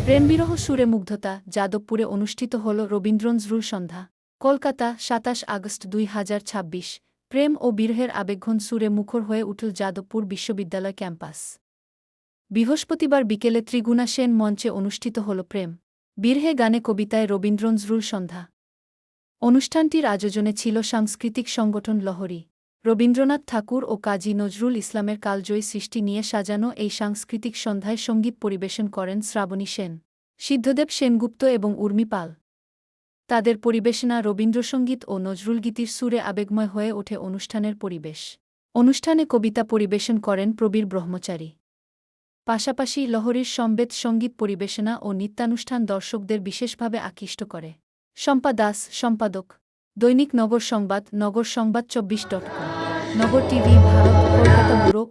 প্রেমবিরহ সুরে মুগ্ধতা যাদবপুরে অনুষ্ঠিত হল রবীন্দ্রনজরুল সন্ধ্যা। কলকাতা ২৭ আগস্ট ২০২৬। প্রেম ও বিরহের আবেগঘন সুরে মুখর হয়ে উঠল যাদবপুর বিশ্ববিদ্যালয় ক্যাম্পাস। বৃহস্পতিবার বিকেলে ত্রিগুণা সেন মঞ্চে অনুষ্ঠিত হল প্রেম বিরহে গানে কবিতায় রবীন্দ্রনজরুল সন্ধ্যা। অনুষ্ঠানটির আয়োজনে ছিল সাংস্কৃতিক সংগঠন লহরী। রবীন্দ্রনাথ ঠাকুর ও কাজী নজরুল ইসলামের কালজয়ী সৃষ্টি নিয়ে সাজানো এই সাংস্কৃতিক সন্ধ্যায় সঙ্গীত পরিবেশন করেন শ্রাবণী সেন, সিদ্ধদেব সেনগুপ্ত এবং উর্মি পাল। তাদের পরিবেশনা রবীন্দ্রসঙ্গীত ও নজরুলগীতির সুরে আবেগময় হয়ে ওঠে অনুষ্ঠানের পরিবেশ। অনুষ্ঠানে কবিতা পরিবেশন করেন প্রবীর ব্রহ্মচারী। পাশাপাশি লহরীর সমবেত সঙ্গীত পরিবেশনা ও নৃত্যানুষ্ঠান দর্শকদের বিশেষভাবে আকৃষ্ট করে। শম্পা দাস, সম্পাদক, দৈনিক নগর সংবাদ, নগর সংবাদ 24.com, নগর টিভি, ভারত, কলকাতা ব্যুরো।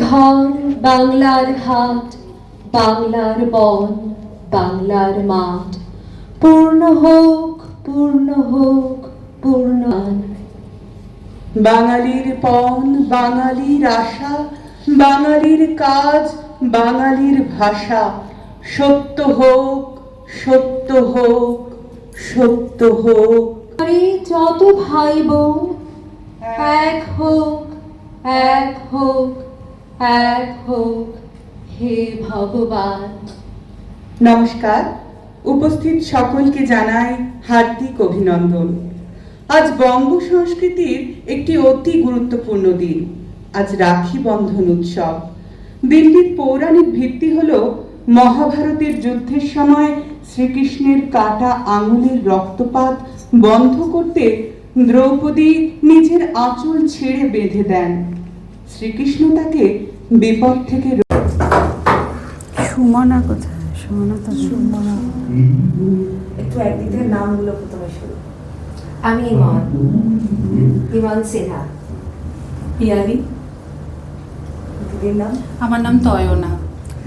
ঘর বাংলার হাট, বাংলার বন, বাংলার মাঠ, পূর্ণ হোক, পূর্ণ হোক, পূর্ণ। বাঙালির পণ, বাঙালির আশা, বাঙালির কাজ, বাঙালির ভাষা, সত্য হোক, সত্য হোক, সত্য হোক। যত ভাই বোন এক হোক, এক হোক, এক হোক, হে ভগবান। নমস্কার, উপস্থিত সকলকে জানাই হার্দিক অভিনন্দন। আজ বঙ্গ সংস্কৃতির একটি অতি গুরুত্বপূর্ণ দিন। আজ রাখি বন্ধন উৎসব। দিল্লির পৌরাণিক ভিত্তি হল মহাভারতের যুদ্ধের সময় শ্রীকৃষ্ণের কাটা আঙুলের রক্তপাত বন্ধ করতে দ্রৌপদী নিজের আঁচল ছেড়ে বেঁধে দেন। শ্রীকৃষ্ণ তাকে বিপদ থেকে। সুমনা কোথায়? সুমনা তো সুমনা একটু একদিনের নামগুলো প্রথমে শুরু। আমি ইমন, ইমন সিনহা। পিয়ালি। দিদির নাম? আমার নাম তয়না।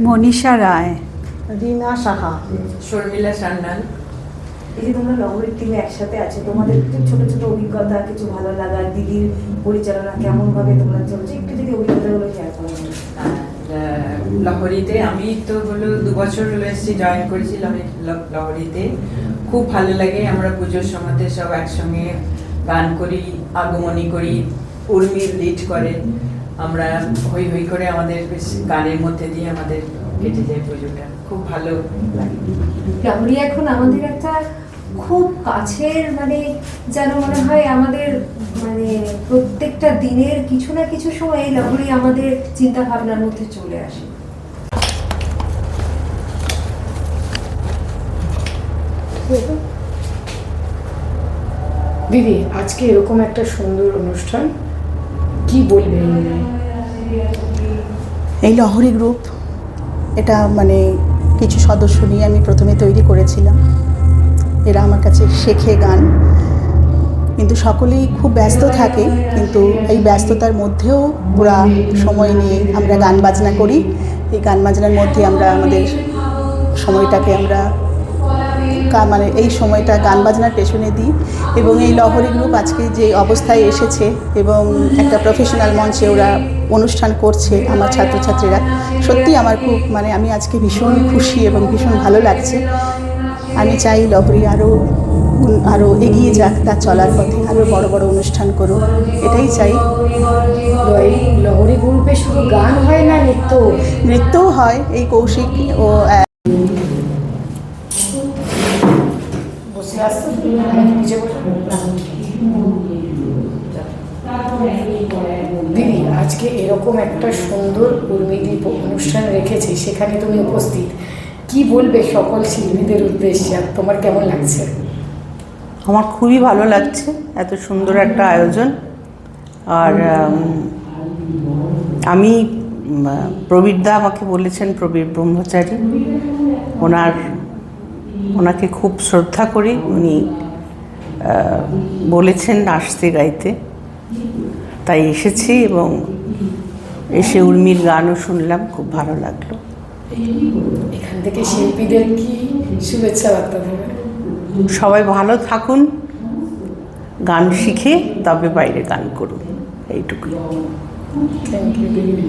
মনীষা রায়। রিনা সাহা। শর্মিলা সান্যাল। এই যে তোমরা লহরীর টিমে একসাথে আছে, তোমাদের কিছু ছোট ছোট অভিজ্ঞতা, কিছু ভালো লাগা, দিদির পরিচালনা কেমন ভাবে তোমরা চলছে, একটু যদি অভিজ্ঞতাগুলো শেয়ার করো। লহরীতে আমি তো হলো 2 বছর হলো এসেছি, জয়েন করেছিলাম লহরীতে। খুব ভালো লাগে। আমরা পুজোর সময়তে সব একসঙ্গে গান করি, আগমনী করি, উর্মির লিড করে, আমরা হই হই করে আমাদের বেশ গানের মধ্যে দিয়ে আমাদের কেটে যায় পুজোটা। খুব ভালো লাগে। লহরী এখন আমাদের একটা খুব কাছের, মানে যেন মনে হয় আমাদের মানে প্রত্যেকটা দিনের কিছু না কিছু সময় এই লহরী আমাদের চিন্তা ভাবনার মধ্যে চলে আসে। দিদি, আজকে এরকম একটা সুন্দর অনুষ্ঠান, কি বলবেন? এই লহরী গ্রুপ, এটা মানে কিছু সদস্য নিয়ে আমি প্রথমে তৈরি করেছিলাম। এরা আমার কাছে শেখে গান, কিন্তু সকলেই খুব ব্যস্ত থাকে, কিন্তু এই ব্যস্ততার মধ্যেও ওরা সময় নিয়ে আমরা গান বাজনা করি। এই গান বাজনার মধ্যে আমরা আমাদের সময়টাকে আমরা মানে এই সময়টা গান বাজনার পেছনে দিই। এবং এই লহরী গ্রুপ আজকে যে অবস্থায় এসেছে এবং একটা প্রফেশনাল মঞ্চে ওরা অনুষ্ঠান করছে আমার ছাত্রছাত্রীরা, সত্যি আমার খুব মানে আমি আজকে ভীষণ খুশি এবং ভীষণ ভালো লাগছে। আমি চাই লহরী আরও এগিয়ে যাক, তার চলার পথে আরও বড় বড় অনুষ্ঠান করুক, এটাই চাই। লহরী গ্রুপে শুধু গান হয় না, নৃত্যও হয়। এই কৌশিক ও বসে আসতো আমাকে নিচে বসে দিদি আজকে এরকম একটা সুন্দর উর্মিদি অনুষ্ঠান রেখেছে, সেখানে তুমি উপস্থিত, কি বলবে সকল শিল্পীদের উদ্দেশ্যে, আর তোমার কেমন লাগছে? আমার খুবই ভালো লাগছে, এত সুন্দর একটা আয়োজন। আর আমি প্রবীরদা আমাকে বলেছেন, প্রবীর ব্রহ্মচারী, ওনাকে খুব শ্রদ্ধা করি। উনি বলেছেন আসতে গাইতে, তাই এসেছি এবং এসে উর্মির গানও শুনলাম, খুব ভালো লাগলো। এখান থেকে শিল্পীদের কি শুভেচ্ছা বার্তা দেবে? সবাই ভালো থাকুন, গান শিখে তবে বাইরে গান করুন, এইটুকুই। থ্যাংক ইউ দিদি।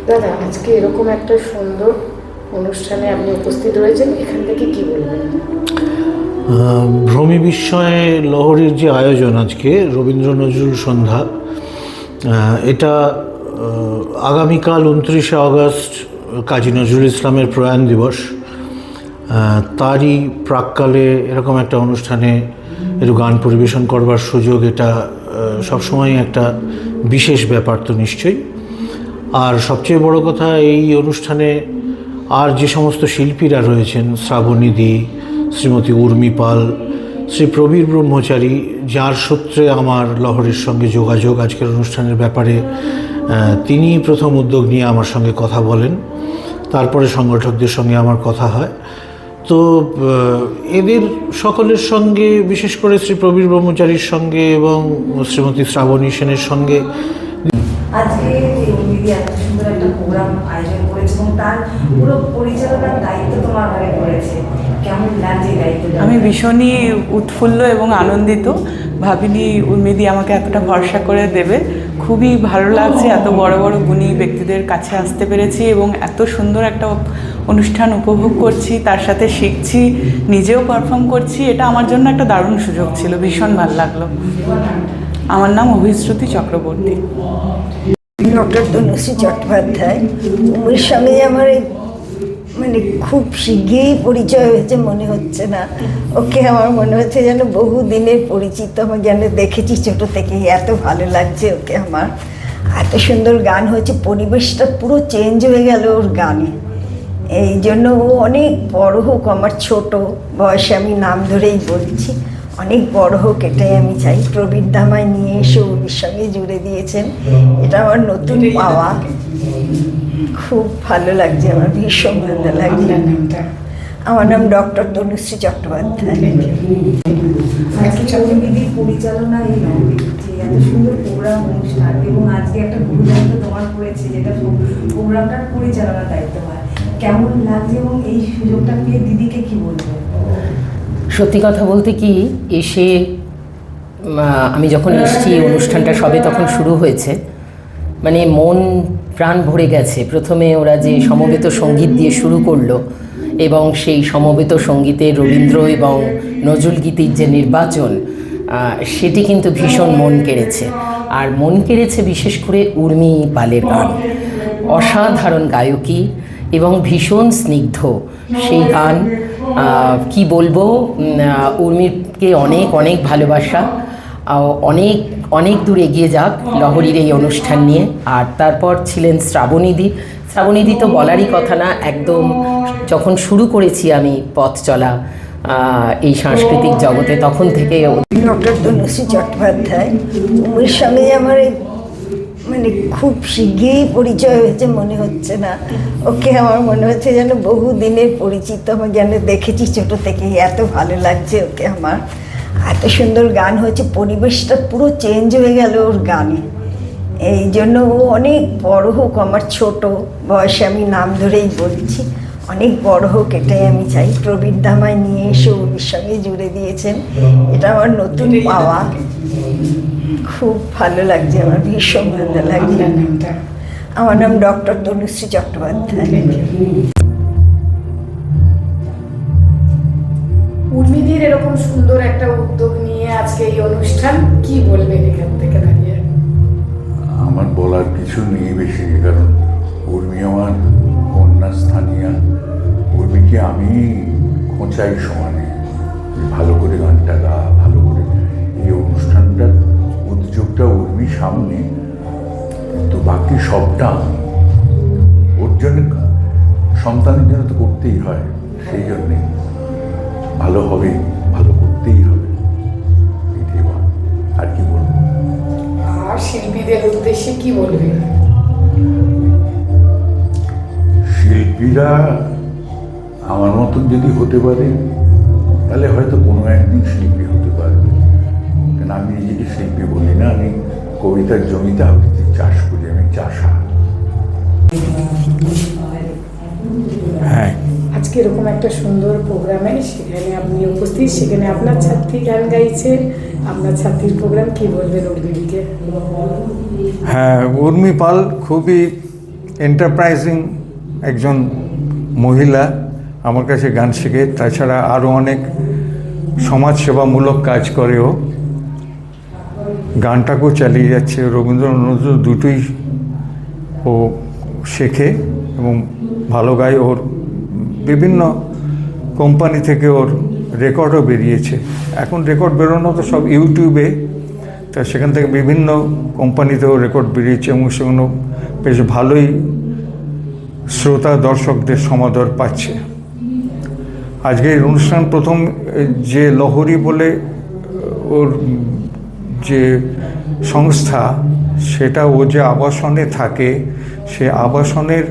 দাদা আজকে এরকম একটা সুন্দর অনুষ্ঠানে আপনি উপস্থিত রয়েছেন, এখান থেকে কি বলবেন? ভ্রমি বিস্ময়ে লহরীর যে আয়োজন আজকে রবীন্দ্র নজরুল সন্ধ্যা, এটা আগামীকাল 29শে আগস্ট কাজী নজরুল ইসলামের প্রয়াণ দিবস, তারই প্রাক্কালে এরকম একটা অনুষ্ঠানে একটু গান পরিবেশন করবার সুযোগ, এটা সবসময় একটা বিশেষ ব্যাপার তো নিশ্চয়ই। আর সবচেয়ে বড় কথা, এই অনুষ্ঠানে আর যে সমস্ত শিল্পীরা রয়েছেন, শ্রাবণীদি, শ্রীমতী উর্মি পাল, শ্রী প্রবীর ব্রহ্মচারী, যার সূত্রে আমার লহরীর সঙ্গে যোগাযোগ আজকের অনুষ্ঠানের ব্যাপারে, তিনি প্রথম উদ্যোগ নিয়ে আমার সঙ্গে কথা বলেন, তারপরে সংগঠকদের সঙ্গে আমার কথা হয়। তো এদের সকলের সঙ্গে, বিশেষ করে শ্রী প্রবীর ব্রহ্মচারীর সঙ্গে এবং শ্রীমতী শ্রাবণী সেনের সঙ্গে আজকে যে উর্মিদি এত সুন্দর একটা প্রোগ্রাম আয়োজন করেছে এবং তার পুরো পরিচালনার দায়িত্ব তোমার ঘরে পড়েছে, কেমন লাগছে এই দায়িত্বটা? আমি ভীষণই উৎফুল্ল এবং আনন্দিত। ভাবিনি উর্মিদি আমাকে এতটা ভরসা করে দেবে। খুবই ভালো লাগছে, এত বড় বড় গুণী ব্যক্তিদের কাছে আসতে পেরেছি এবং এত সুন্দর একটা অনুষ্ঠান উপভোগ করছি, তার সাথে শিখছি, নিজেও পারফর্ম করছি। এটা আমার জন্য একটা দারুণ সুযোগ ছিল, ভীষণ ভালো লাগলো। আমার নাম অভিশ্রুতি চক্রবর্তী। ডক্টর তনুশ্রী চট্টোপাধ্যায়। উমের সঙ্গে আমার মানে খুব শিগগিরই পরিচয় হয়েছে মনে হচ্ছে না, ওকে আমার মনে হচ্ছে যেন বহু দিনের পরিচিত, আমি যেন দেখেছি ছোটো থেকেই। এত ভালো লাগছে ওকে আমার, এত সুন্দর গান হয়েছে, পরিবেশটা পুরো চেঞ্জ হয়ে গেল ওর গানে। এই জন্য ও অনেক বড় হোক, আমার ছোট বয়সে, আমি নাম ধরেই বলছি, অনেক বড় হোক এটাই আমি চাই। প্রবীর দামায় নিয়ে এসে ওর সঙ্গে জুড়ে দিয়েছেন, এটা আমার নতুন পাওয়া, খুব ভালো লাগছে আমার, ভীষণ ভালো লাগছে। আমার নাম ডক্টর তনুশ্রী চট্টোপাধ্যায়। আজকে উর্মিদির পরিচালনা এই যে এত সুন্দর প্রোগ্রাম অনুষ্ঠান, এবং আজকে একটা গুরু দায়িত্ব তোমার পড়েছে, যেটা প্রোগ্রামটার পরিচালনার দায়িত্ব হয়, কেমন লাগছে এবং এই সুযোগটা পেয়ে দিদিকে কি বলবো? সত্যি কথা বলতে কি, এসে আমি যখন এসেছি অনুষ্ঠানটা সবে তখন শুরু হয়েছে, মানে মন প্রাণ ভরে গেছে। প্রথমে ওরা যে সমবেত সঙ্গীত দিয়ে শুরু করলো এবং সেই সমবেত সঙ্গীতে রবীন্দ্র এবং নজরুল গীতির যে নির্বাচন, সেটি কিন্তু ভীষণ মন কেড়েছে। আর মন কেড়েছে বিশেষ করে উর্মি পালের গান, অসাধারণ গায়কী এবং ভীষণ স্নিগ্ধ সেই গান। কি বলবো, উর্মিকে অনেক অনেক ভালোবাসা, অনেক অনেক দূর এগিয়ে যাক লহরীর এই অনুষ্ঠান নিয়ে। আর তারপর ছিলেন শ্রাবণীদি তো বলারই কথা না, একদম যখন শুরু করেছি আমি পথ চলা এই সাংস্কৃতিক জগতে, তখন থেকে। ডক্টর তনুশ্রী চট্টোপাধ্যায়। উমের সঙ্গে আমার মানে খুব শিগগিরই পরিচয় হয়েছে মনে হচ্ছে না, ওকে আমার মনে হচ্ছে যেন বহু দিনের পরিচিত, আমি যেন দেখেছি ছোটো থেকেই। এত ভালো লাগছে ওকে আমার, এত সুন্দর গান হয়েছে, পরিবেশটা পুরো চেঞ্জ হয়ে গেল ওর গানে। এই জন্য ও অনেক বড় হোক, আমার ছোট বয়সে, আমি নাম ধরেই বলছি, অনেক বড় হোক এটাই আমি চাই। প্রবীর দামায় নিয়ে এসে ওর সঙ্গে জুড়ে দিয়েছেন, এটা আমার নতুন পাওয়া, খুব ভালো লাগছে আমার, ভীষণ ভালো লাগছে। আমার নাম ডক্টর তনুশ্রী চট্টোপাধ্যায়। উর্মিদির এরকম সুন্দর একটা উদ্যোগ নিয়ে আজকে এই অনুষ্ঠান, কি বলবেন এখান থেকে দাঁড়িয়ে? আমার বলার কিছু নেই বেশি, কারণ উর্মি আমার কন্যা স্থানীয়। উর্মিকে আমি চাই সমানে, ভালো করে গানটা গা, ভালো করে এই অনুষ্ঠানটার উদ্যোগটা উর্মির সামনে, কিন্তু বাকি সবটা ওর জন্য, সন্তানের জন্য তো করতেই হয়, সেই জন্যে ভালো হবে, ভালো করতেই হবে, এটাই আর কি বলবো। আর শিল্পীদের উদ্দেশ্যে কি বলবে? শিল্পীরা আমার মতন যদি হতে পারে তাহলে হয়তো কোনো একদিন শিল্পী হতে পারবে। কেন আমি নিজেকে শিল্পী বলি না, আমি কবিতার জমিতে আবৃত্তির চাষ করি, আমি চাষা। হ্যাঁ, আজকে এরকম একটা সুন্দর প্রোগ্রামে সেখানে আপনি উপস্থিত, সেখানে আপনার ছাত্রী গান গাইছে, আপনার ছাত্রীর প্রোগ্রাম, কি বলবেন উর্মিদিকে? হ্যাঁ, উর্মি পাল খুবই এন্টারপ্রাইজিং একজন মহিলা, আমার কাছে গান শেখে, তাছাড়া আরও অনেক সমাজসেবামূলক কাজ করেও, গানটাকেও চালিয়ে যাচ্ছে। রবীন্দ্র নজরুল দুটোই ও শেখে এবং ভালো গায়। ওর বিভিন্ন কোম্পানি থেকে ওর রেকর্ডও বেরিয়েছে। এখন রেকর্ড বেরোনো তো সব ইউটিউবে, তা সেখান থেকে বিভিন্ন কোম্পানিতেও রেকর্ড বেরিয়েছে এবং সেগুলো বেশ ভালোই শ্রোতা দর্শকদের সমাদর পাচ্ছে। আজকে এই অনুষ্ঠান প্রথম যে লহরী বলে ওর যে সংস্থা, সেটা ও যে আবাসনে থাকে, সে আবাসনের